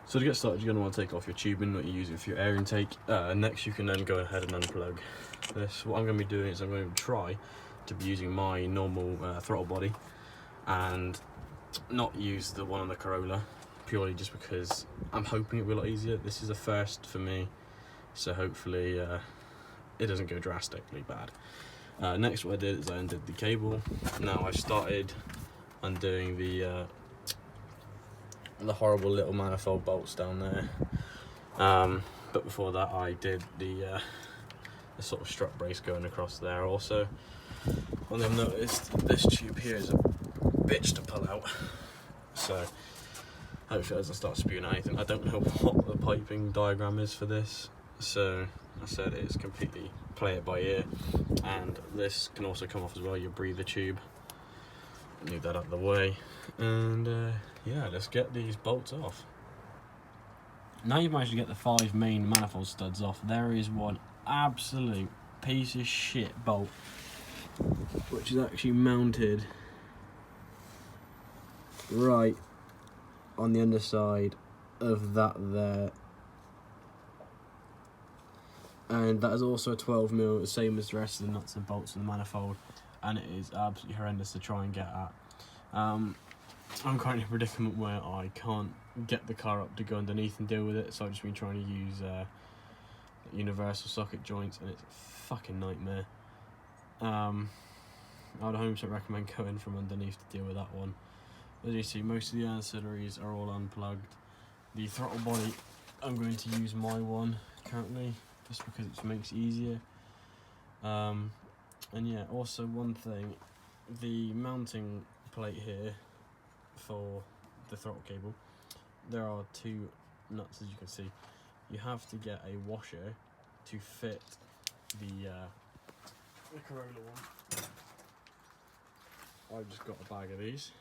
So to get started, you're going to want to take off your tubing that you're using for your air intake. Next, you can then go ahead and unplug this. What I'm going to be doing is I'm going to try to be using my normal throttle body and not use the one on the Corolla, purely just because I'm hoping it'll be a lot easier. This is a first for me, so hopefully it doesn't go drastically bad. Next, what I did is I undid the cable. Now I've started undoing the horrible little manifold bolts down there, but before that I did the sort of strut brace going across there also. And I've noticed this tube here is a bitch to pull out, so hopefully it doesn't start spewing out anything. I don't know what the piping diagram is for this, so I said it's completely play it by ear. And this can also come off as well, your breather tube. Move that out of the way, and yeah, let's get these bolts off. Now you've managed to get the 5 main manifold studs off, there is one absolute piece of shit bolt which is actually mounted right on the underside of that there, and that is also a 12mm, the same as the rest of the nuts and bolts of the manifold, and it is absolutely horrendous to try and get at. I'm currently in a predicament where I can't get the car up to go underneath and deal with it, so I've just been trying to use universal socket joints, and it's a fucking nightmare. I would 100% recommend going from underneath to deal with that one. As you see, most of the ancillaries are all unplugged. The throttle body, I'm going to use my one currently, just because it makes it easier. And yeah, also one thing, the mounting plate here for the throttle cable, there are 2 nuts, as you can see. You have to get a washer to fit the Corolla one. I've just got a bag of these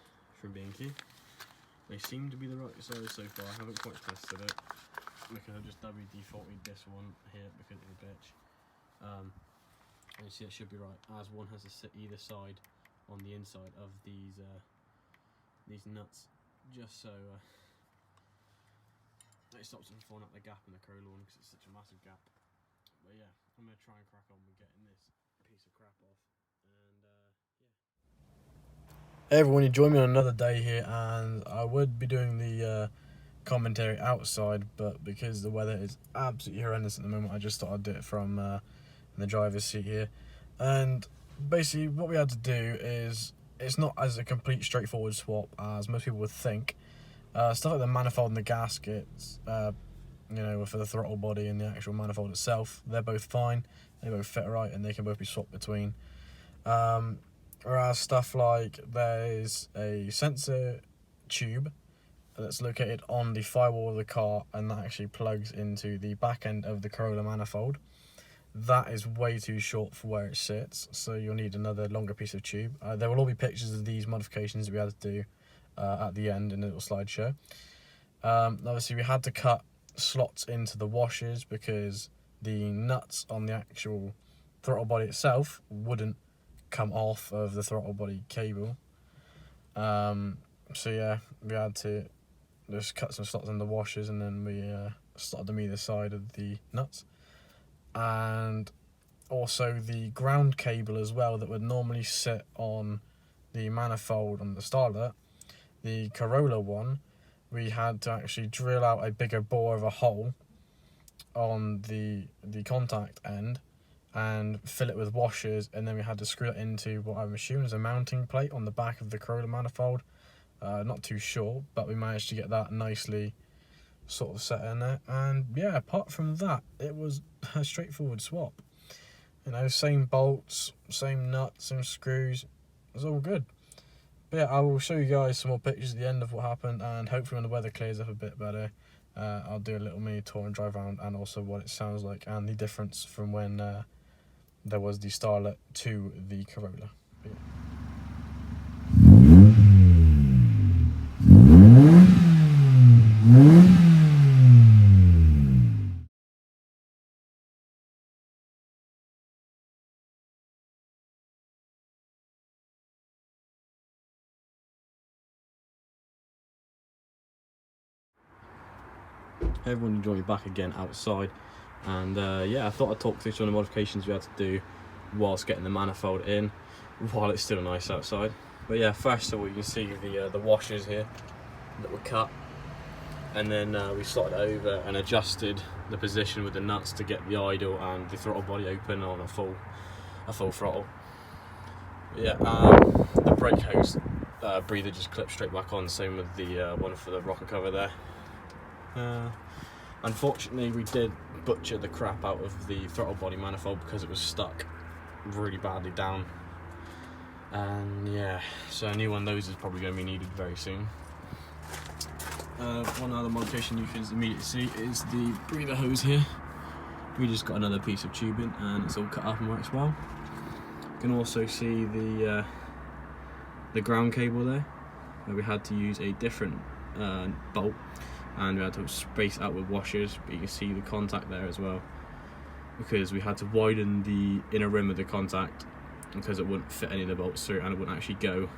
from B&Q. They seem to be the right size so far. I haven't quite tested it because I've just WD-40'd this one here because it's a bitch. And you see it should be right, as one has to sit either side on the inside of these nuts, just so it stops them falling out the gap in the Corolla one, because it's such a massive gap. But yeah, I'm going to try and crack on with getting this piece of crap off. And yeah. Hey everyone, you join me on another day here, and I would be doing the commentary outside, but because the weather is absolutely horrendous at the moment, I just thought I'd do it from the driver's seat here. And basically what we had to do is, it's not as a complete straightforward swap as most people would think. Stuff like the manifold and the gaskets, you know, for the throttle body and the actual manifold itself, they're both fine, they both fit right, and they can both be swapped between. Whereas stuff like, there's a sensor tube that's located on the firewall of the car, and that actually plugs into the back end of the Corolla manifold. That is way too short for where it sits, so you'll need another longer piece of tube. There will all be pictures of these modifications that we had to do at the end in a little slideshow. Obviously we had to cut slots into the washers because the nuts on the actual throttle body itself wouldn't come off of the throttle body cable. So yeah, we had to just cut some slots in the washers, and then we slotted them either side of the nuts. And also the ground cable as well, that would normally sit on the manifold on the Starlet, the Corolla one, we had to actually drill out a bigger bore of a hole on the contact end and fill it with washers, and then we had to screw it into what I'm assuming is a mounting plate on the back of the Corolla manifold. Not too sure, but we managed to get that nicely sort of set in there. And yeah, apart from that, it was a straightforward swap. You know, same bolts, same nuts, same screws, it was all good. But yeah, I will show you guys some more pictures at the end of what happened, and hopefully when the weather clears up a bit better, I'll do a little mini tour and drive around, and also what it sounds like and the difference from when there was the Starlet to the Corolla. But yeah. Everyone enjoyed me back again outside, and yeah, I thought I'd talk through some of the modifications we had to do whilst getting the manifold in, while it's still nice outside. But yeah, first of all, you can see the washers here that were cut, and then we slotted over and adjusted the position with the nuts to get the idle and the throttle body open on a full throttle. Yeah, the brake hose breather just clipped straight back on, same with the one for the rocker cover there. Unfortunately, we did butcher the crap out of the throttle body manifold because it was stuck really badly down, and yeah, so a new one of those is probably going to be needed very soon. One other modification you can immediately see is the breather hose here. We just got another piece of tubing and it's all cut up and works well. You can also see the ground cable there, where we had to use a different bolt, and we had to space out with washers, but you can see the contact there as well, because we had to widen the inner rim of the contact because it wouldn't fit any of the bolts through and it wouldn't actually go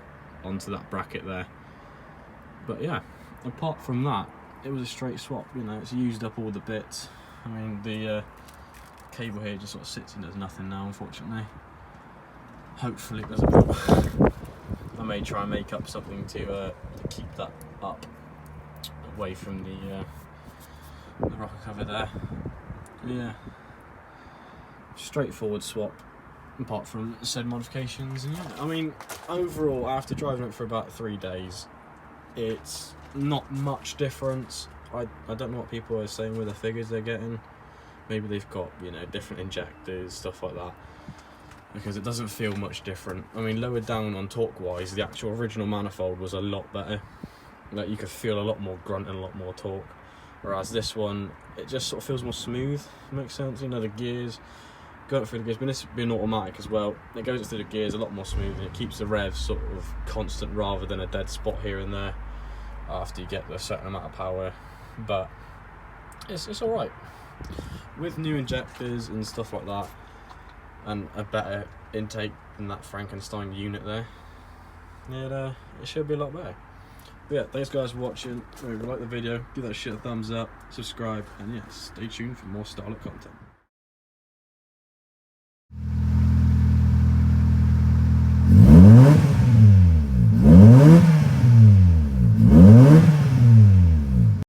onto that bracket there. But yeah, apart from that, it was a straight swap. You know, it's used up all the bits. I mean, the cable here just sort of sits and does nothing now, unfortunately. Hopefully it doesn't pop. I may try and make up something to keep that up away from the rocker cover there. Yeah, straightforward swap apart from said modifications. And yeah, I mean, overall, after driving it for about 3 days, it's not much difference. I don't know what people are saying with the figures they're getting. Maybe they've got, you know, different injectors, stuff like that, because it doesn't feel much different. I mean, lower down on torque wise, the actual original manifold was a lot better. Like, you could feel a lot more grunt and a lot more torque, whereas this one, it just sort of feels more smooth. Makes sense, you know, the gears going through the gears, but this being automatic as well, it goes through the gears a lot more smooth, and it keeps the revs sort of constant rather than a dead spot here and there after you get a certain amount of power. But it's all right with new injectors and stuff like that, and a better intake than that Frankenstein unit there. It should be a lot better. But yeah, thanks guys for watching. If you like the video, give that shit a thumbs up, subscribe, and yeah, stay tuned for more Starlet content.